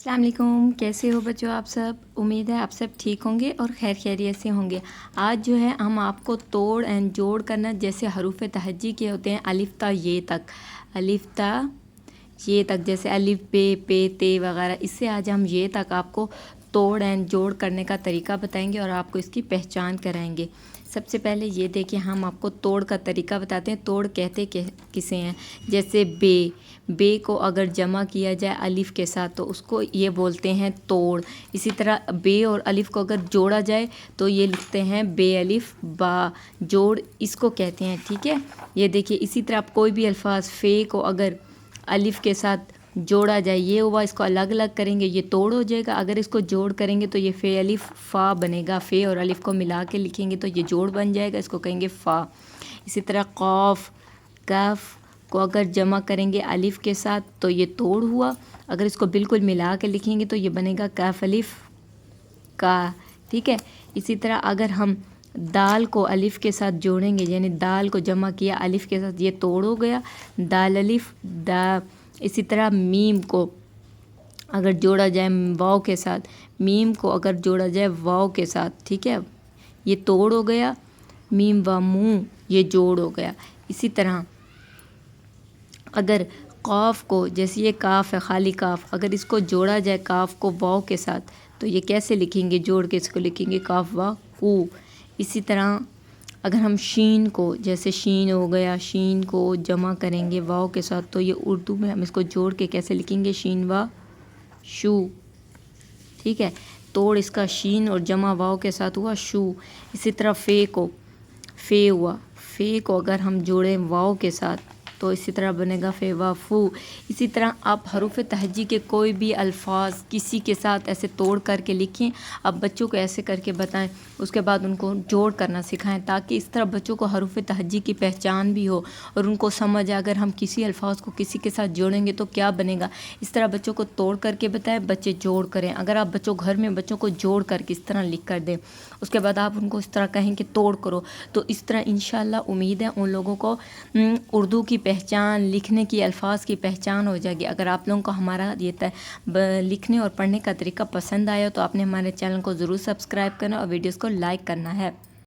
अस्सलाम वालेकुम। कैसे हो बच्चों आप सब? उम्मीद है आप सब ठीक होंगे और खैर खैरियत से होंगे। आज जो है हम आपको तोड़ एंड जोड़ करना, जैसे हरूफ तहज्जी के होते हैं अलिफ ता ये तक, अलिफ ता ये तक, जैसे अलिफ बे पे ते वगैरह, इससे आज हम ये तक आपको तोड़ एंड जोड़ करने का तरीका बताएंगे और आपको इसकी पहचान कराएंगे। सबसे पहले ये देखिए, हम आपको तोड़ का तरीका बताते हैं। तोड़ कहते किसे हैं? जैसे बे को अगर जमा किया जाए अलिफ के साथ तो उसको ये बोलते हैं तोड़। इसी तरह बे और अलिफ को अगर जोड़ा जाए तो ये लिखते हैं बे अलिफ बा, जोड़ इसको कहते हैं। ठीक है, ये देखिए। इसी तरह आप कोई भी अल्फाज फ़े को अगर अलिफ के साथ जोड़ा जाए, ये हुआ, इसको अलग अलग करेंगे ये तोड़ हो जाएगा। अगर इसको जोड़ करेंगे तो ये फ़े अलिफ फ़ा बनेगा। फ़े और अलिफ को मिला के लिखेंगे तो ये जोड़ बन जाएगा, इसको कहेंगे फ़ा। इसी तरह क़ाफ़ कफ़ को अगर जमा करेंगे अलिफ के साथ तो ये तोड़ हुआ। अगर इसको बिल्कुल मिला के लिखेंगे तो ये बनेगा कफ़ अलिफ का। ठीक है, इसी तरह अगर हम दाल को अलिफ के साथ जोड़ेंगे, यानी दाल को जमा किया अलिफ के साथ, ये तोड़ हो गया, दाल अलिफ दा। इसी तरह मीम को अगर जोड़ा जाए वाव के साथ, मीम को अगर जोड़ा जाए वाव के साथ, ठीक है, ये तोड़ हो गया। मीम व मुँह, ये जोड़ हो गया। इसी तरह अगर क़ाफ़ को, जैसे ये काफ़ है, खाली काफ़, अगर इसको जोड़ा जाए काफ़ को वाव के साथ तो ये कैसे लिखेंगे? जोड़ के इसको लिखेंगे काफ़ वा कू। इसी तरह अगर हम शीन को, जैसे शीन हो गया, शीन को जमा करेंगे वाव के साथ तो ये उर्दू में हम इसको जोड़ के कैसे लिखेंगे? शीन वा शू। ठीक है, तोड़ इसका शीन और जमा वाव के साथ हुआ शू। इसी तरह फ़े को, फ़े हुआ, फ़े को अगर हम जोड़ें वाव के साथ तो इसी तरह बनेगा फ़े वा फू। इसी तरह आप हरूफ तहज्जी के कोई भी अल्फाज किसी के साथ ऐसे तोड़ करके लिखें। अब बच्चों को ऐसे करके बताएं, उसके बाद उनको जोड़ करना सिखाएं, ताकि इस तरह बच्चों को हरूफ तहज्जी की पहचान भी हो और उनको समझ आए अगर हम किसी अल्फाज को किसी के साथ जोड़ेंगे तो क्या बनेगा। इस तरह बच्चों को तोड़ करके बताएं, बच्चे जोड़ करें। अगर आप बच्चों घर में बच्चों को जोड़ करके इस तरह लिख कर दें, उसके बाद आप उनको इस तरह कहें कि तोड़ करो, तो इस तरह इंशाल्लाह उम्मीद है उन लोगों को उर्दू की पहचान, लिखने की, अल्फाज की पहचान हो जाएगी। अगर आप लोगों को हमारा ये लिखने और पढ़ने का तरीका पसंद आया तो आपने हमारे चैनल को ज़रूर सब्सक्राइब करना और वीडियोस को लाइक करना है।